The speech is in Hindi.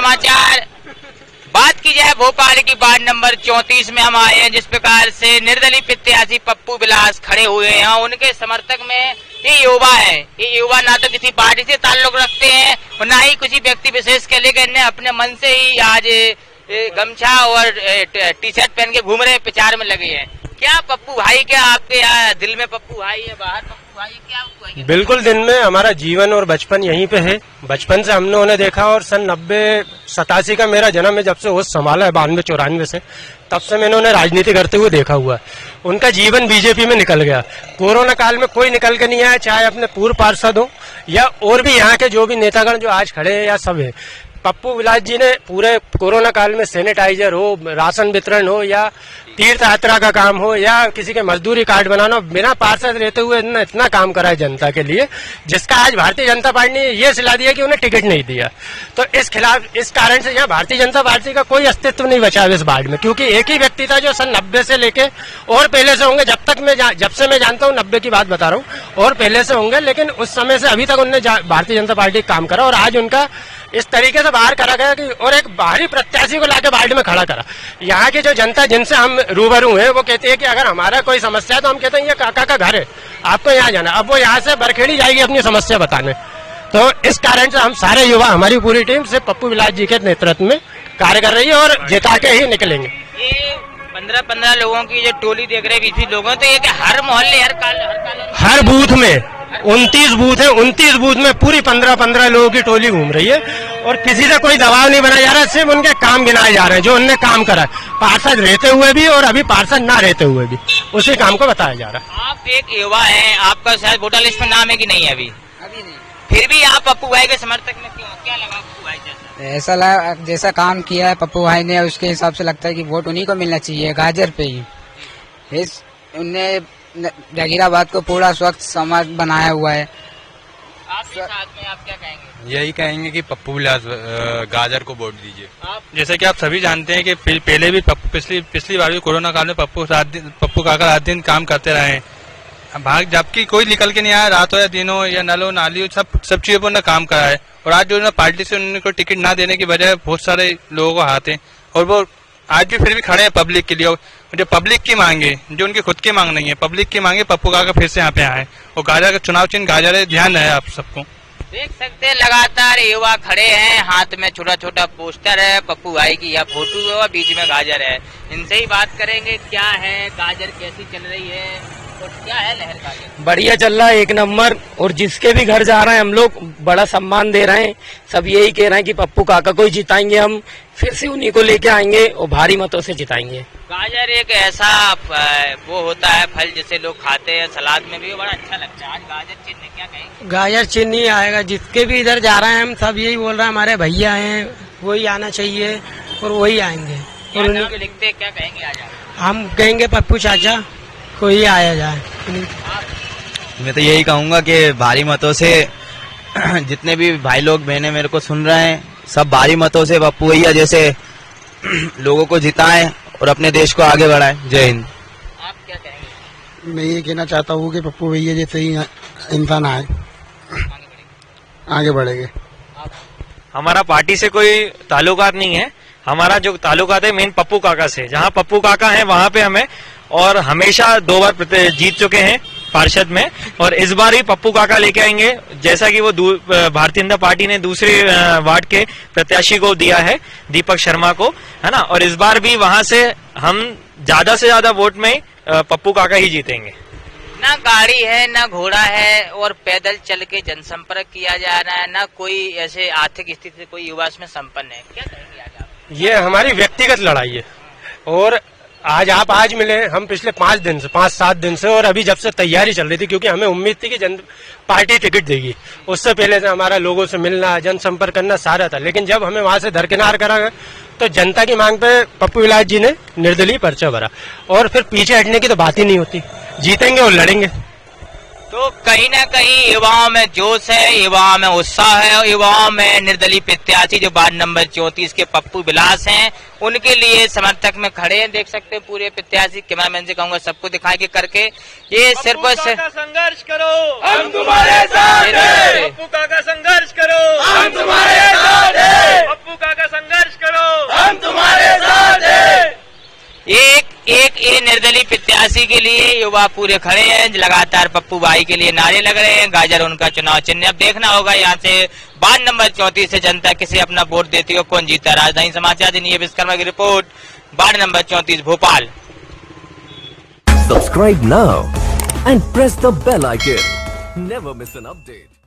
समाचार। बात की जाए भोपाल की वार्ड नंबर 34 में हम आए हैं, जिस प्रकार से निर्दलीय प्रत्याशी पप्पू विलास खड़े हुए हैं। उनके समर्थक में ये युवा है। ये युवा ना तो किसी पार्टी से ताल्लुक रखते हैं और ना ही किसी व्यक्ति विशेष के लिए, इन्हें अपने मन से ही आज गमछा और टी शर्ट पहन के घूम रहे, प्रचार में लगे हैं। क्या पप्पू भाई, क्या आपके यहाँ दिल में पप्पू भाई है, बाहर पप्पू भाई है, क्या हुआ है? बिल्कुल, दिन में हमारा जीवन और बचपन यहीं पे है। बचपन से हमने उन्हें देखा और सन 87 का मेरा जन्म है, जब से होश संभाला है 92-94 से, तब से मैंने उन्हें राजनीति करते हुए देखा हुआ है। उनका जीवन बीजेपी में निकल गया। कोरोना काल में कोई निकल के नहीं आया, चाहे अपने पूर्व पार्षद हो या और भी यहाँ के जो भी नेतागण जो आज खड़े हैं या सब है। पप्पू विलास जी ने पूरे कोरोना काल में सैनिटाइजर हो, राशन वितरण हो या तीर्थ यात्रा का काम हो या किसी के मजदूरी कार्ड बनाना, बिना पार्षद रहते हुए इतना काम करा है जनता के लिए, जिसका आज भारतीय जनता पार्टी ने ये सिला दिया कि उन्हें टिकट नहीं दिया। तो इस कारण से यहाँ भारतीय जनता पार्टी का कोई अस्तित्व नहीं बचा इस वार्ड में, क्योंकि एक ही व्यक्ति था जो सन 90 से लेके और पहले से होंगे, जब से मैं जानता हूँ, 90 की बात बता रहा हूँ, और पहले से होंगे, लेकिन उस समय से अभी तक उन्होंने भारतीय जनता पार्टी काम करा और आज उनका इस तरीके से बाहर करा गया कि और एक बाहरी प्रत्याशी को लाके वार्ड में खड़ा करा। यहाँ की जो जनता जिनसे हम रूबरू हैं वो कहती है कि अगर हमारा कोई समस्या है तो हम कहते हैं ये काका का घर है, आपको यहाँ जाना। अब वो यहाँ से बरखेड़ी जाएगी अपनी समस्या बताने। तो इस कारण से हम सारे युवा, हमारी पूरी टीम से पप्पू विलास जी के नेतृत्व में कार्य कर रही है और जिता के ही निकलेंगे। ये 15 लोगों की जो टोली देख रहे हैं 20 लोगों, तो ये कि हर मोहल्ले हर बूथ में 29 बूथ है, 29 बूथ में पूरी 15 लोगों की टोली घूम रही है और किसी से कोई दबाव नहीं बनाया जा रहा है, सिर्फ उनके काम गिनाए जा रहे हैं जो उनने काम करा है, पार्षद रहते हुए भी और अभी पार्षद ना रहते हुए भी, उसी काम को बताया जा रहा है। आप एक युवा हैं, आपका शायद वोटर लिस्ट में नाम है कि नहीं है? अभी नहीं। फिर भी आप पप्पू भाई के समर्थक में क्यों? क्या लगा पप्पू भाई जैसा? ऐसा लगा, जैसा काम किया है पप्पू भाई ने, उसके हिसाब से लगता है कि वोट उन्हीं को मिलना चाहिए, गाजर पे ही। उनने जहीराबाद को पूरा स्वच्छ समाज बनाया हुआ है। आपके साथ में आप क्या कहेंगे? यही कहेंगे कि पप्पू विलास गाजर को वोट दीजिए। जैसे कि आप सभी जानते हैं कि पहले भी पिछली बार भी कोरोना काल में पप्पू काका रात दिन काम करते रहे हैं। जबकि कोई निकल के नहीं आया, रात हो या दिन हो या नल हो नाली हो, सब चीजों पर उन्होंने काम करा है। और आज जो पार्टी से उनको टिकट ना देने की वजह बहुत सारे लोगों को हाथ है और वो आज भी फिर भी खड़े हैं पब्लिक के लिए। जो पब्लिक की मांगे, जो उनकी खुद की मांग नहीं है, पब्लिक की मांगे, पप्पू काका फिर से यहाँ पे आए और गाजर का चुनाव चिन्ह गाजर है, ध्यान रहे आप सबको। देख सकते हैं लगातार युवा खड़े हैं, हाथ में छोटा छोटा पोस्टर है, पप्पू भाई की यह फोटो है और बीच में गाजर है। इनसे ही बात करेंगे, क्या है गाजर, कैसी चल रही है और क्या है लहर गाजर? बढ़िया चल रहा है, एक नंबर। और जिसके भी घर जा रहे हैं हम लोग बड़ा सम्मान दे रहे हैं, सब यही कह रहे हैं कि पप्पू काका को ही जिताएंगे, हम फिर से उन्हीं को लेके आएंगे और भारी मतों से जिताएंगे। गाजर एक ऐसा वो होता है फल जिसे लोग खाते हैं, सलाद में भी बड़ा अच्छा लगता है। आज गाजर चिन्ह क्या कहेंगे? गाजर चिन्ह ही आएगा, जिसके भी इधर जा रहे हैं हम सब यही बोल रहे हैं, हमारे भैया हैं वही आना चाहिए और वही आएंगे। और नाम लिखते क्या कहेंगे? आज हम कहेंगे पप्पू चाचा को ही आया जाए। मैं तो यही कहूँगा कि भारी मतों से जितने भी भाई लोग बहनें मेरे को सुन रहे हैं, सब भारी मतों से पप्पू भैया जैसे लोगों को जिताएं और अपने देश को आगे बढ़ाएं। जय हिंद। आप क्या कहेंगे? मैं ये कहना चाहता हूँ कि पप्पू भैया जैसे ही इंसान आए, आगे बढ़ेंगे। हमारा पार्टी से कोई ताल्लुकात नहीं है, हमारा जो ताल्लुकात है मेन पप्पू काका से। जहाँ पप्पू काका है वहाँ पे हमें, और हमेशा 2 बार जीत चुके हैं पार्षद में, और इस बार ही पप्पू काका लेके आएंगे, जैसा कि वो भारतीय जनता पार्टी ने दूसरे वार्ड के प्रत्याशी को दिया है, दीपक शर्मा को, है ना। और इस बार भी वहां से हम ज्यादा से ज्यादा वोट में पप्पू काका ही जीतेंगे। ना गाड़ी है, ना घोड़ा है और पैदल चल के जनसंपर्क किया जा रहा है, ना कोई ऐसे आर्थिक स्थिति से कोई युवा इसमें संपन्न है। क्या कहेंगे आज आप? ये हमारी व्यक्तिगत लड़ाई है और आज मिले, हम पिछले 5-7 दिन से, और अभी जब से तैयारी चल रही थी, क्योंकि हमें उम्मीद थी कि पार्टी टिकट देगी, उससे पहले से हमारा लोगों से मिलना, जनसंपर्क करना सारा था। लेकिन जब हमें वहां से दरकिनार करा गया तो जनता की मांग पे पप्पू विलास जी ने निर्दलीय पर्चा भरा और फिर पीछे हटने की तो बात ही नहीं होती, जीतेंगे और लड़ेंगे। तो कहीं ना कहीं युवाओं में जोश है, युवाओं में उत्साह है, और युवाओं में निर्दलीय प्रत्याशी जो वार्ड नंबर 34 के पप्पू विलास हैं, उनके लिए समर्थक में खड़े हैं। देख सकते हैं पूरे प्रत्याशी, कैमरामैन से कहूंगा सबको दिखाई के करके, ये सिर्फ संघर्ष करो, हम तुम्हारे साथ हैं। पप्पू काका संघर्ष करो, हम तुम्हारे साथ हैं। पप्पू काका एक ये निर्दलीय प्रत्याशी के लिए युवा पूरे खड़े हैं, लगातार पप्पू भाई के लिए नारे लग रहे हैं। गाजर उनका चुनाव चिन्ह। अब देखना होगा यहाँ से वार्ड नंबर 34 से जनता किसे अपना वोट देती हो, कौन जीता। राजधानी समाचार दिन ये विश्वकर्मा की report, ward number 34 Bhopal. Subscribe now and press the bell icon. Never miss an update.